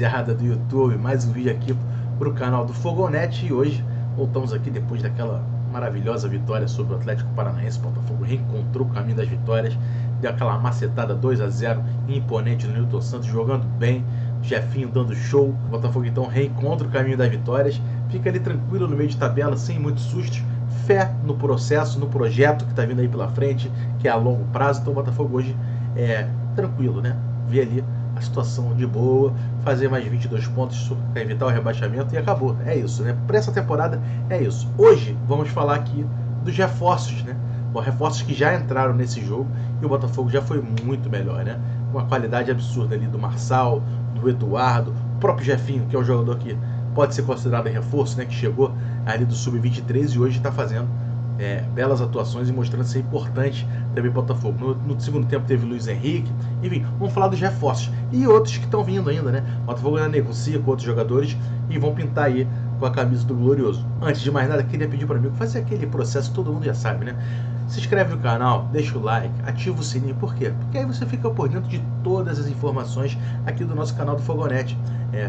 rapaziada do YouTube, mais um vídeo aqui para o canal do Fogonete. E hoje voltamos aqui depois daquela maravilhosa vitória sobre o Atlético Paranaense. O Botafogo reencontrou o caminho das vitórias, deu aquela macetada 2-0 imponente no Nilton Santos, jogando bem, Jefinho dando show. O Botafogo então reencontra o caminho das vitórias, fica ali tranquilo no meio de tabela, sem muitos sustos, fé no processo, no projeto que está vindo aí pela frente, que é a longo prazo. Então o Botafogo hoje é tranquilo, né? Vê ali a situação de boa, fazer mais 22 pontos para evitar o rebaixamento e acabou. É isso, né? Para essa temporada é isso. Hoje vamos falar aqui dos reforços, né? Bom, reforços que já entraram nesse jogo e o Botafogo já foi muito melhor, né? Uma qualidade absurda ali do Marçal, do Eduardo, o próprio Jefinho, que é um jogador que pode ser considerado reforço, né? Que chegou ali do Sub-23 e hoje está fazendo belas atuações e mostrando ser importante também o Botafogo. No segundo tempo teve Luiz Henrique, enfim, vamos falar dos reforços e outros que estão vindo ainda, né? O Botafogo ainda negocia com outros jogadores e vão pintar aí com a camisa do Glorioso. Antes de mais nada, queria pedir para mim fazer aquele processo, todo mundo já sabe, né? Se inscreve no canal, deixa o like, ativa o sininho. Por quê? Porque aí você fica por dentro de todas as informações aqui do nosso canal do Fogonete.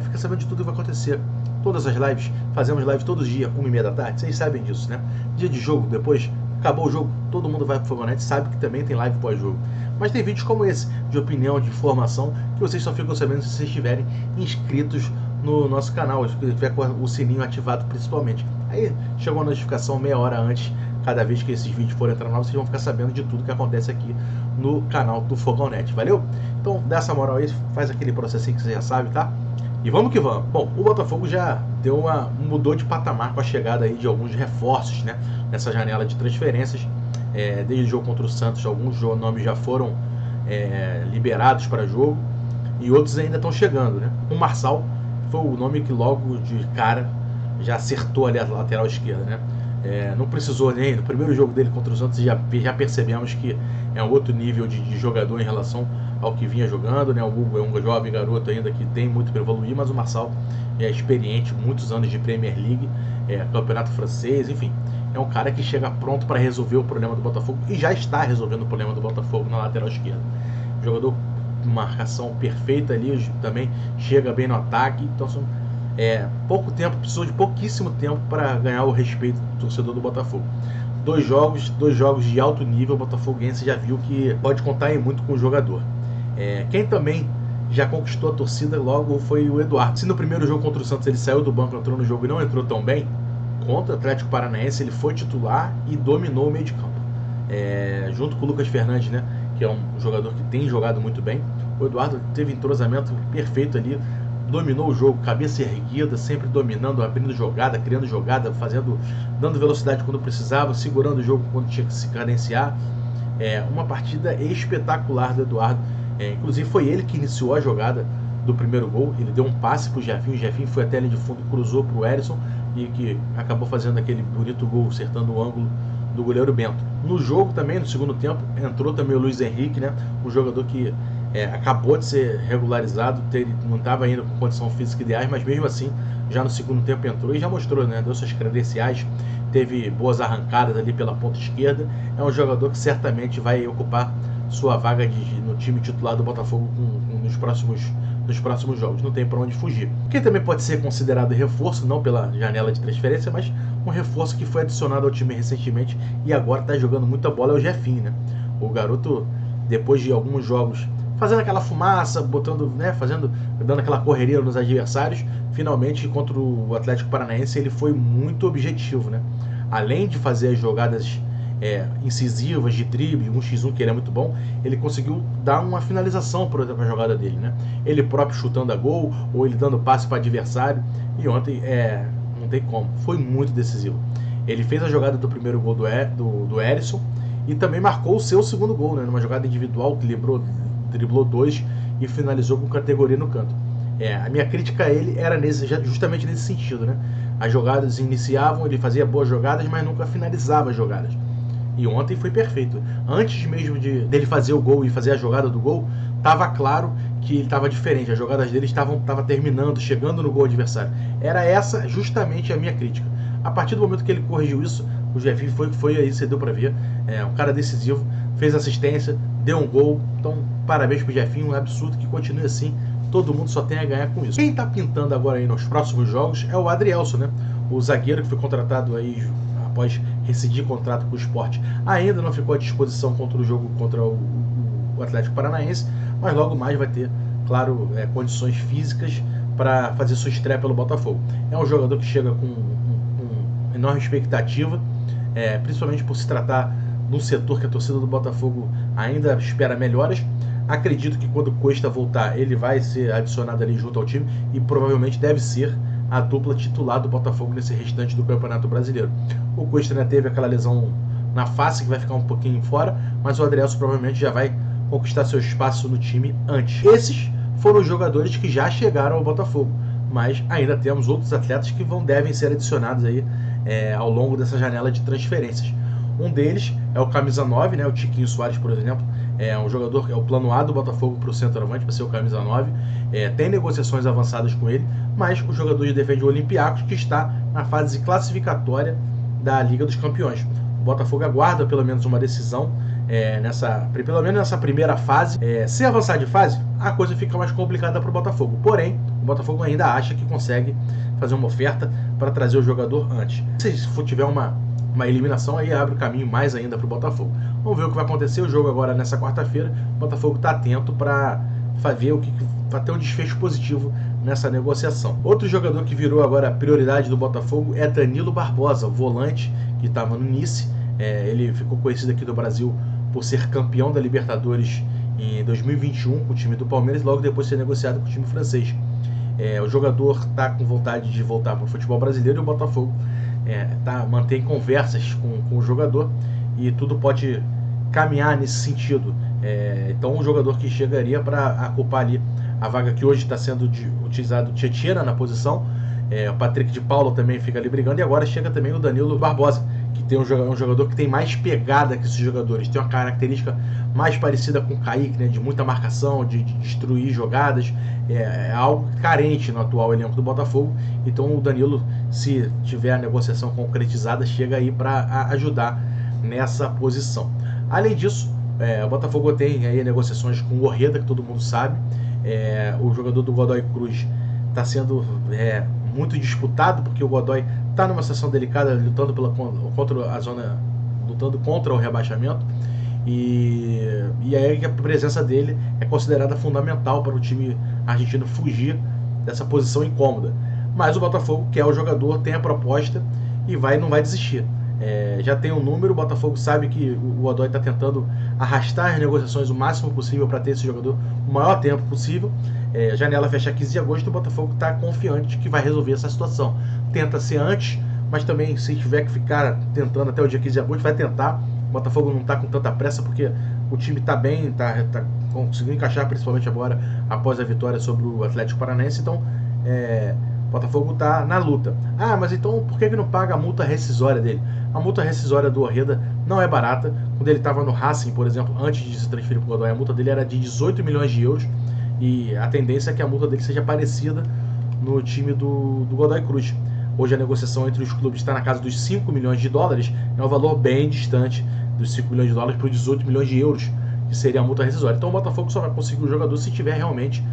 Fica sabendo de tudo que vai acontecer. Todas as lives, fazemos live todos os dias, 1h30 da tarde, vocês sabem disso, né? Dia de jogo, depois, acabou o jogo, todo mundo vai pro Fogonete, sabe que também tem live pós-jogo. Mas tem vídeos como esse, de opinião, de informação, que vocês só ficam sabendo se vocês estiverem inscritos no nosso canal, se tiver com o sininho ativado principalmente. Aí chegou a notificação meia hora antes, cada vez que esses vídeos forem entrar novos, vocês vão ficar sabendo de tudo que acontece aqui no canal do Fogonete, valeu? Então, dá essa moral aí, faz aquele processinho que você já sabe, tá? E vamos que vamos. Bom, o Botafogo já mudou de patamar com a chegada aí de alguns reforços, né? Nessa janela de transferências. Desde o jogo contra o Santos, alguns nomes já foram liberados para jogo e outros ainda estão chegando, né? O Marçal foi o nome que logo de cara já acertou ali a lateral esquerda, né? Não precisou nem no primeiro jogo dele contra o Santos, já percebemos que é um outro nível de jogador em relação ao que vinha jogando, né? O Hugo é um jovem garoto ainda que tem muito para evoluir, mas o Marçal é experiente, muitos anos de Premier League, campeonato francês, enfim, é um cara que chega pronto para resolver o problema do Botafogo e já está resolvendo o problema do Botafogo na lateral esquerda. Jogador de marcação perfeita ali, também chega bem no ataque, então são pouco tempo, precisou de pouquíssimo tempo para ganhar o respeito do torcedor do Botafogo. Dois jogos de alto nível, o botafoguense já viu que pode contar aí muito com o jogador. Quem também já conquistou a torcida logo foi o Eduardo. Se no primeiro jogo contra o Santos ele saiu do banco, entrou no jogo e não entrou tão bem, contra o Atlético Paranaense ele foi titular e dominou o meio de campo. Junto com o Lucas Fernandes, né, que é um jogador que tem jogado muito bem, o Eduardo teve entrosamento perfeito ali, dominou o jogo, cabeça erguida, sempre dominando, abrindo jogada, criando jogada, dando velocidade quando precisava, segurando o jogo quando tinha que se cadenciar. Uma partida espetacular do Eduardo. Inclusive foi ele que iniciou a jogada do primeiro gol. Ele deu um passe para o Jefinho foi até a linha de fundo, cruzou para o Erisson e que acabou fazendo aquele bonito gol, acertando o ângulo do goleiro Bento. No jogo também, no segundo tempo, entrou também o Luiz Henrique, né? Um jogador que acabou de ser regularizado, não estava ainda com condição física ideais, mas mesmo assim, já no segundo tempo entrou e já mostrou, né? Deu suas credenciais, teve boas arrancadas ali pela ponta esquerda. É um jogador que certamente vai ocupar sua vaga no time titular do Botafogo nos próximos jogos, não tem para onde fugir. Quem também pode ser considerado reforço, não pela janela de transferência, mas um reforço que foi adicionado ao time recentemente e agora está jogando muita bola, é o Jefinho, né? O garoto, depois de alguns jogos fazendo aquela fumaça, dando aquela correria nos adversários, finalmente contra o Atlético Paranaense ele foi muito objetivo, né? Além de fazer as jogadas incisivas de drible, 1x1, que ele é muito bom, ele conseguiu dar uma finalização para a jogada dele, né? Ele próprio chutando a gol, ou ele dando passe para o adversário, e ontem não tem como, foi muito decisivo. Ele fez a jogada do primeiro gol do Erisson e também marcou o seu segundo gol, né? Numa jogada individual que driblou 2 e finalizou com categoria no canto. A minha crítica a ele era justamente nesse sentido, né? As jogadas iniciavam, ele fazia boas jogadas, mas nunca finalizava as jogadas. E ontem foi perfeito. Antes mesmo dele fazer o gol e fazer a jogada do gol, estava claro que ele estava diferente. As jogadas dele estavam terminando, chegando no gol adversário. Era essa justamente a minha crítica. A partir do momento que ele corrigiu isso, o Jefinho foi aí, você deu para ver. Um cara decisivo, fez assistência, deu um gol. Então, parabéns pro Jefinho, um absurdo, que continue assim. todo mundo só tem a ganhar com isso. Quem está pintando agora aí nos próximos jogos é o Adrielson, né? O zagueiro que foi contratado aí após rescindir contrato com o Sport. Ainda não ficou à disposição contra o jogo contra o Atlético Paranaense, mas logo mais vai ter, claro, condições físicas para fazer sua estreia pelo Botafogo. É um jogador que chega com enorme expectativa, principalmente por se tratar de um setor que a torcida do Botafogo ainda espera melhoras. Acredito que quando o Cuesta voltar, ele vai ser adicionado ali junto ao time e provavelmente deve ser a dupla titular do Botafogo nesse restante do Campeonato Brasileiro. O Cuesta, né, teve aquela lesão na face que vai ficar um pouquinho fora, mas o Adrielson provavelmente já vai conquistar seu espaço no time antes. Esses foram os jogadores que já chegaram ao Botafogo, mas ainda temos outros atletas que devem ser adicionados aí ao longo dessa janela de transferências. Um deles é o camisa 9, né, o Tiquinho Soares, por exemplo. É um jogador que é o plano A do Botafogo para o centroavante, para ser o camisa 9. Tem negociações avançadas com ele, mas o jogador defende o Olympiacos, que está na fase classificatória da Liga dos Campeões. O Botafogo aguarda pelo menos uma decisão pelo menos nessa primeira fase. Se avançar de fase, a coisa fica mais complicada para o Botafogo. Porém, o Botafogo ainda acha que consegue fazer uma oferta para trazer o jogador antes. Se tiver uma eliminação, aí abre o caminho mais ainda para o Botafogo. Vamos ver o que vai acontecer. O jogo agora nessa quarta-feira. O Botafogo está atento para ver para ter um desfecho positivo nessa negociação. Outro jogador que virou agora a prioridade do Botafogo é Danilo Barbosa, o volante que estava no Nice. Ele ficou conhecido aqui do Brasil por ser campeão da Libertadores em 2021 com o time do Palmeiras e logo depois ser negociado com o time francês. O jogador está com vontade de voltar para o futebol brasileiro e o Botafogo mantém conversas com o jogador e tudo pode caminhar nesse sentido. Então, um jogador que chegaria para ocupar ali a vaga que hoje está sendo utilizado o Tietchan na posição. O Patrick de Paula também fica ali brigando, e agora chega também o Danilo Barbosa, que tem um jogador que tem mais pegada que esses jogadores, tem uma característica mais parecida com o Kaique, né, de muita marcação, de destruir jogadas. É algo carente no atual elenco do Botafogo. Então o Danilo, se tiver a negociação concretizada, chega aí para ajudar nessa posição. Além disso, o Botafogo tem aí negociações com o Orreda, que todo mundo sabe. O jogador do Godoy Cruz está sendo muito disputado, porque o Godoy está numa situação delicada, lutando contra o rebaixamento, e aí a presença dele é considerada fundamental para o time argentino fugir dessa posição incômoda. Mas o Botafogo quer o jogador, tem a proposta e não vai desistir. Já tem um número, o Botafogo sabe que o Godoy está tentando arrastar as negociações o máximo possível para ter esse jogador o maior tempo possível. A janela fecha 15 de agosto, o Botafogo está confiante que vai resolver essa situação. Tenta ser antes, mas também se tiver que ficar tentando até o dia 15 de agosto, vai tentar. O Botafogo não está com tanta pressa, porque o time está bem, está conseguindo encaixar, principalmente agora, após a vitória sobre o Atlético Paranaense. Então, o Botafogo está na luta. Mas então por que não paga a multa rescisória dele? A multa rescisória do Orreda não é barata. Quando ele estava no Racing, por exemplo, antes de se transferir para o Godoy, a multa dele era de 18 milhões de euros. E a tendência é que a multa dele seja parecida no time do Godoy Cruz. Hoje a negociação entre os clubes está na casa dos 5 milhões de dólares. É um valor bem distante dos 5 milhões de dólares para os 18 milhões de euros, que seria a multa rescisória. Então o Botafogo só vai conseguir o jogador se tiver realmente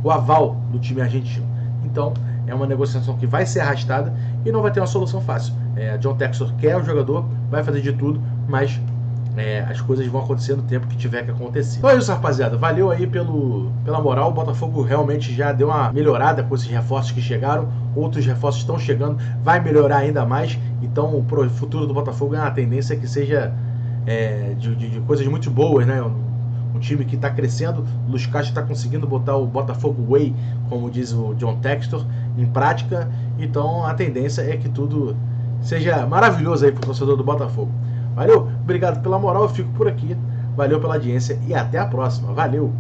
o aval do time argentino. Então é uma negociação que vai ser arrastada e não vai ter uma solução fácil. John Textor quer o jogador, vai fazer de tudo, mas as coisas vão acontecer no tempo que tiver que acontecer. Então é isso, rapaziada. Valeu aí pela moral. O Botafogo realmente já deu uma melhorada com esses reforços que chegaram. Outros reforços estão chegando. Vai melhorar ainda mais. Então o futuro do Botafogo é uma tendência que seja de coisas muito boas, né? Um time que está crescendo. O Luiz Castro está conseguindo botar o Botafogo Way, como diz o John Textor, em prática. Então a tendência é que tudo seja maravilhoso aí para o torcedor do Botafogo. Valeu, obrigado pela moral, eu fico por aqui. Valeu pela audiência e até a próxima. Valeu!